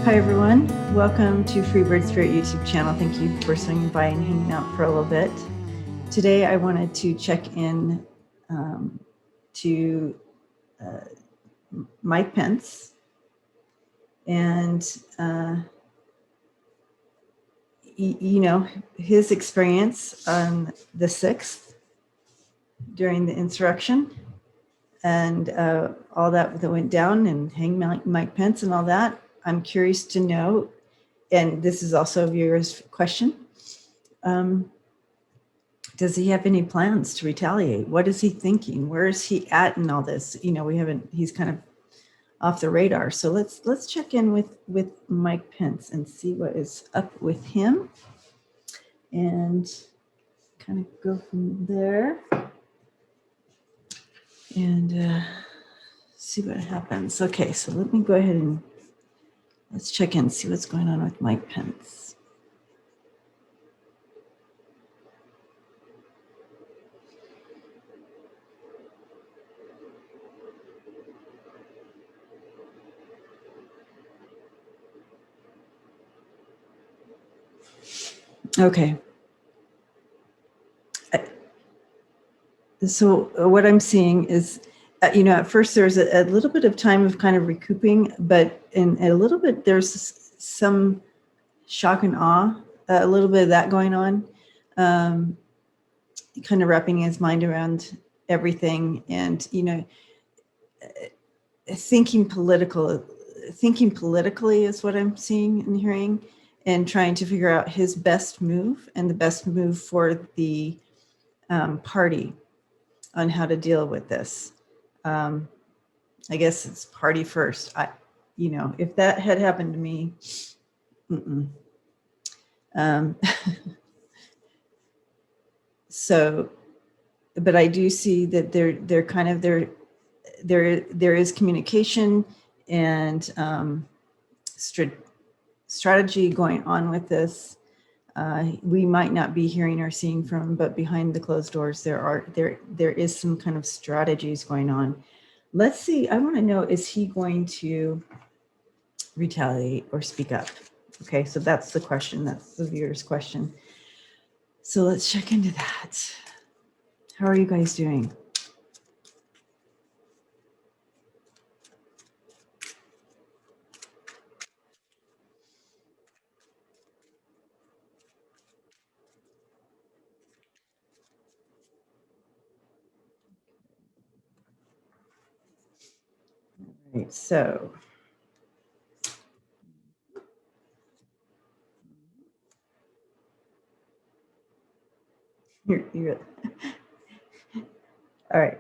Hi everyone, welcome to Freebird Spirit YouTube channel. Thank you for swinging by and hanging out for a little bit. Today I wanted to check in to Mike Pence and you know, his experience on the 6th during the insurrection and all that went down, and hang Mike Pence and all that. I'm curious to know, and this is also a viewer's question, does he have any plans to retaliate? What is he thinking? Where is he at in all this? You know, he's kind of off the radar. So let's check in with Mike Pence and see what is up with him and kind of go from there and see what happens. Okay, so let me go ahead and let's check in, see what's going on with Mike Pence. Okay. So what I'm seeing is, you know, at first there's a little bit of time of kind of recouping, but in a little bit there's some shock and awe, a little bit of that going on, kind of wrapping his mind around everything, and you know, thinking politically is what I'm seeing and hearing, and trying to figure out his best move and the best move for the party on how to deal with this. I guess it's party first. You know, if that had happened to me, so, but I do see that they're kind of there is communication and strategy going on with this. We might not be hearing or seeing from, but behind the closed doors, there is some kind of strategies going on. Let's see. I want to know, is he going to retaliate or speak up? Okay, so that's the question. That's the viewer's question. So let's check into that. How are you guys doing? All right, so you're all right.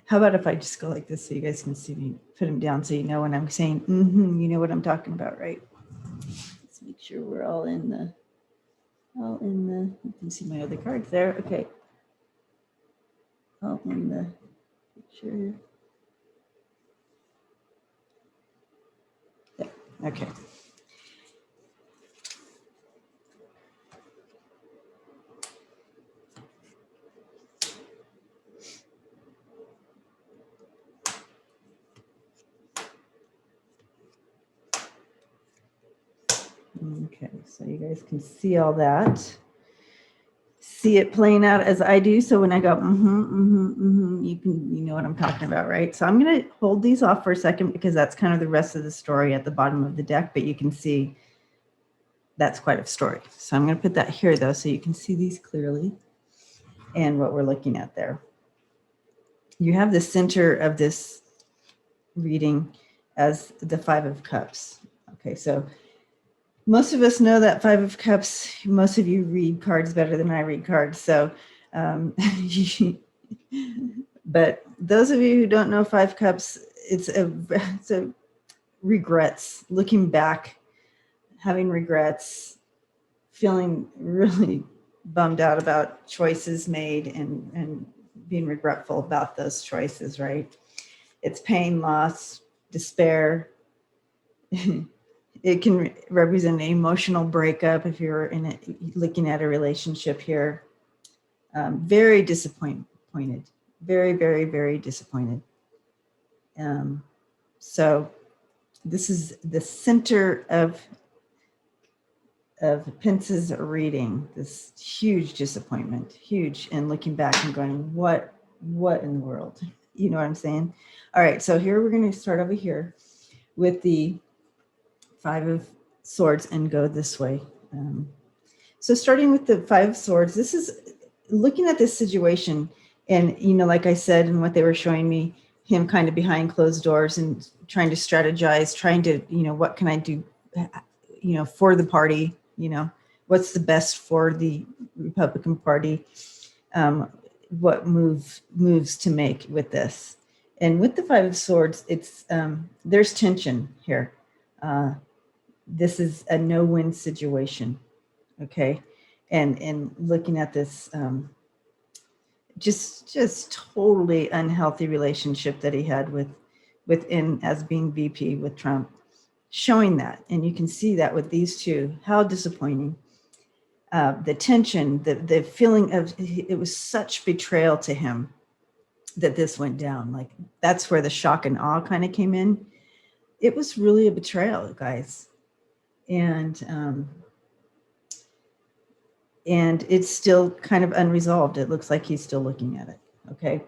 How about if I just go like this so you guys can see me, put him down so you know when I'm saying, you know what I'm talking about, right? Let's make sure we're all in the, you can see my other cards there. Okay. All in the picture. Yeah. Okay. Okay, so you guys can see all that. See it playing out as I do. So when I go, you know what I'm talking about, right? So I'm going to hold these off for a second because that's kind of the rest of the story at the bottom of the deck, but you can see that's quite a story. So I'm going to put that here though, so you can see these clearly and what we're looking at there. You have the center of this reading as the 5 of Cups. Okay, so most of us know that 5 of Cups. Most of you read cards better than I read cards. So, but those of you who don't know 5 Cups, it's a regrets, looking back, having regrets, feeling really bummed out about choices made and being regretful about those choices, right? It's pain, loss, despair. It can represent an emotional breakup if you're in it, looking at a relationship here. Very disappointed, very, very, very disappointed. So this is the center of Pence's reading, this huge disappointment, huge, and looking back and going, what in the world? You know what I'm saying? All right, so here we're going to start over here with the Five of Swords and go this way. So starting with the Five of Swords, this is looking at this situation, and like I said, and what they were showing me, him kind of behind closed doors and trying to strategize, trying to, what can I do, for the party, what's the best for the Republican Party, what moves to make with this. And with the Five of Swords, it's there's tension here. This is a no-win situation, okay? And looking at this, just totally unhealthy relationship that he had within as being VP with Trump, showing that. And you can see that with these two, how disappointing. The tension, the feeling of, it was such betrayal to him that this went down. Like, that's where the shock and awe kind of came in. It was really a betrayal, guys. And it's still kind of unresolved. It looks like he's still looking at it, okay?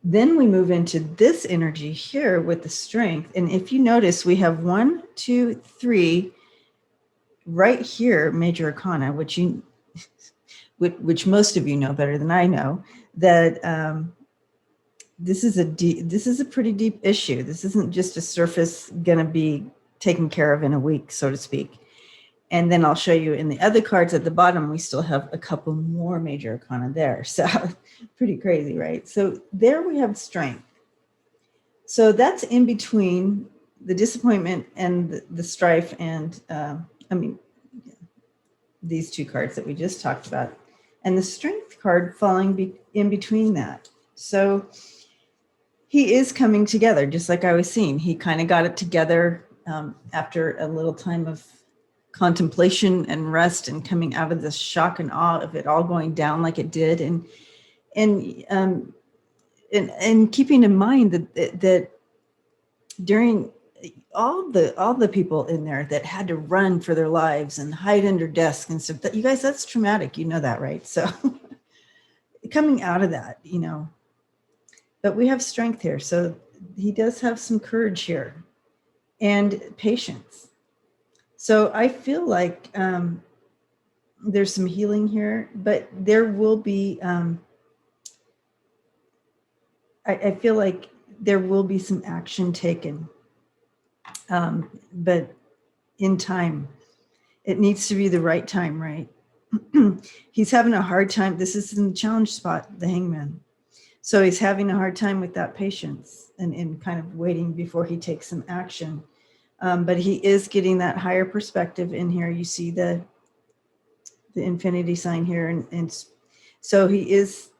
Then we move into this energy here with the strength. And if you notice, we have 1, 2, 3 right here, major arcana, which most of you know better than I know, that this is a pretty deep issue. This isn't just a surface gonna be taken care of in a week, so to speak. And then I'll show you in the other cards at the bottom, we still have a couple more major arcana there. So pretty crazy, right? So there we have strength. So that's in between the disappointment and the strife and, these two cards that we just talked about. And the strength card falling in between that. So he is coming together, just like I was seeing. He kind of got it together after a little time of contemplation and rest and coming out of this shock and awe of it all going down like it did, and keeping in mind that during all the people in there that had to run for their lives and hide under desks and stuff, that, you guys, that's traumatic, that, right? So coming out of that, but we have strength here. So he does have some courage here and patience. So I feel like there's some healing here, but there will be, I feel like there will be some action taken, but in time. It needs to be the right time, right? He's having a hard time. This is in the challenge spot, the Hangman. So he's having a hard time with that patience and kind of waiting before he takes some action. But he is getting that higher perspective in here. You see the infinity sign here. And so he is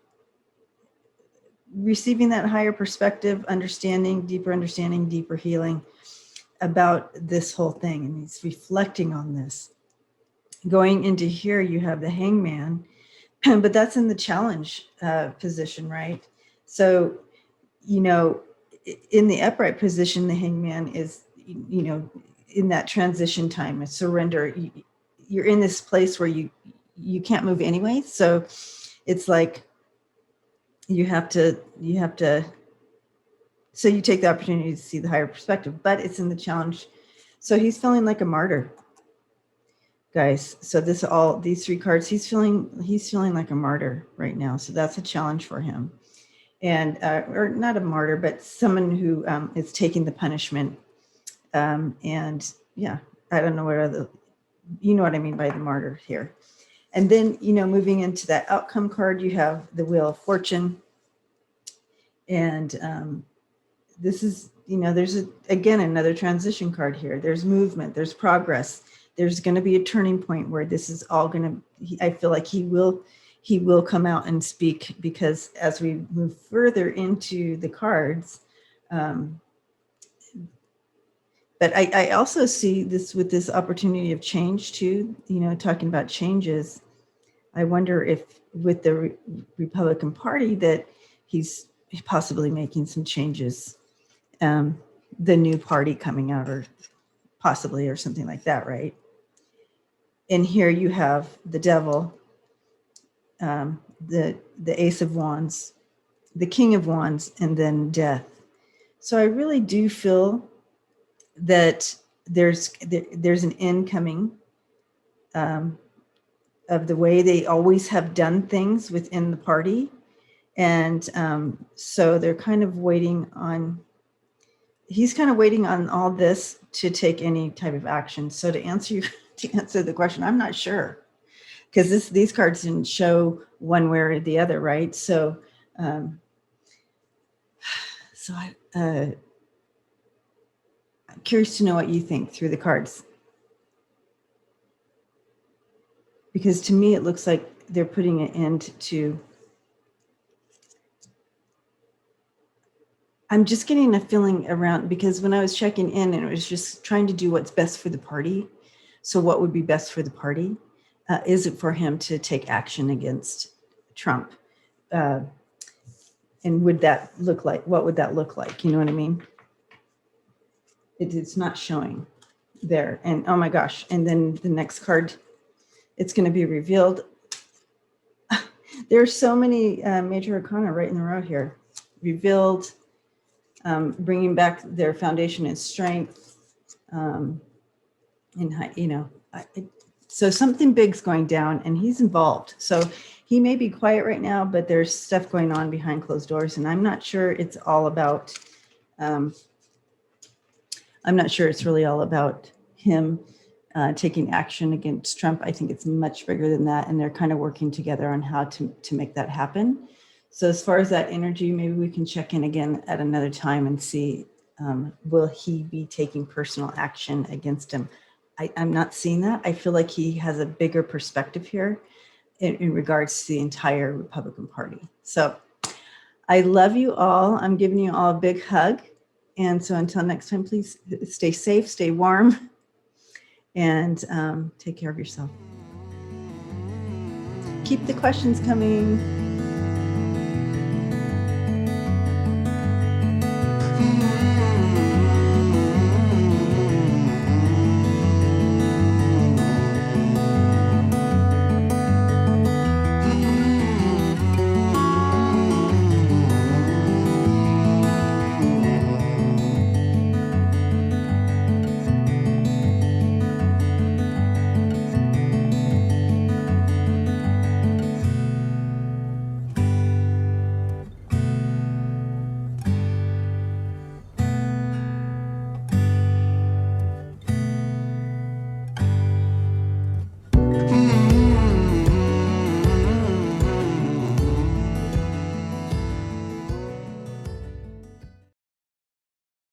receiving that higher perspective, understanding, deeper healing about this whole thing. And he's reflecting on this. Going into here, you have the Hangman, but that's in the challenge position, right? So, in the upright position, the Hangman is, in that transition time, a surrender. You're in this place where you can't move anyway. So it's like you have to, so you take the opportunity to see the higher perspective, but it's in the challenge. So he's feeling like a martyr, guys. So these three cards, he's feeling like a martyr right now. So that's a challenge for him. And, or not a martyr, but someone who is taking the punishment. And yeah, I don't know what other, you know what I mean by the martyr here. And then, moving into that outcome card, you have the Wheel of Fortune. And this is, there's again, another transition card here. There's movement, there's progress. There's going to be a turning point where this is all going to, I feel like he will come out and speak, because as we move further into the cards, but I also see this with this opportunity of change too, talking about changes. I wonder if with the Republican Party that he's possibly making some changes. the new party coming out, or possibly, or something like that, right? And here you have the devil, the Ace of Wands, the King of Wands, and then death. So I really do feel that there's an end coming of the way they always have done things within the party. And so they're kind of waiting on, he's kind of waiting on all this to take any type of action. So to answer the question, I'm not sure, because these cards didn't show one way or the other, right? So I'm curious to know what you think through the cards, because to me it looks like they're putting an end to. I'm just getting a feeling around, because when I was checking in, and it was just trying to do what's best for the party. So what would be best for the party? Is it for him to take action against Trump? And would that look like, what would that look like? You know what I mean? It's not showing there. And oh my gosh. And then the next card, it's going to be revealed. There are so many major arcana right in a row here. Revealed, bringing back their foundation and strength. And, you know, so something big's going down, and he's involved. So he may be quiet right now, but there's stuff going on behind closed doors. And I'm not sure it's all about, I'm not sure it's really all about him taking action against Trump. I think it's much bigger than that. And they're kind of working together on how to make that happen. So as far as that energy, maybe we can check in again at another time and see, will he be taking personal action against him? I'm not seeing that. I feel like he has a bigger perspective here in regards to the entire Republican Party. So I love you all. I'm giving you all a big hug. And so until next time, please stay safe, stay warm, and take care of yourself. Keep the questions coming.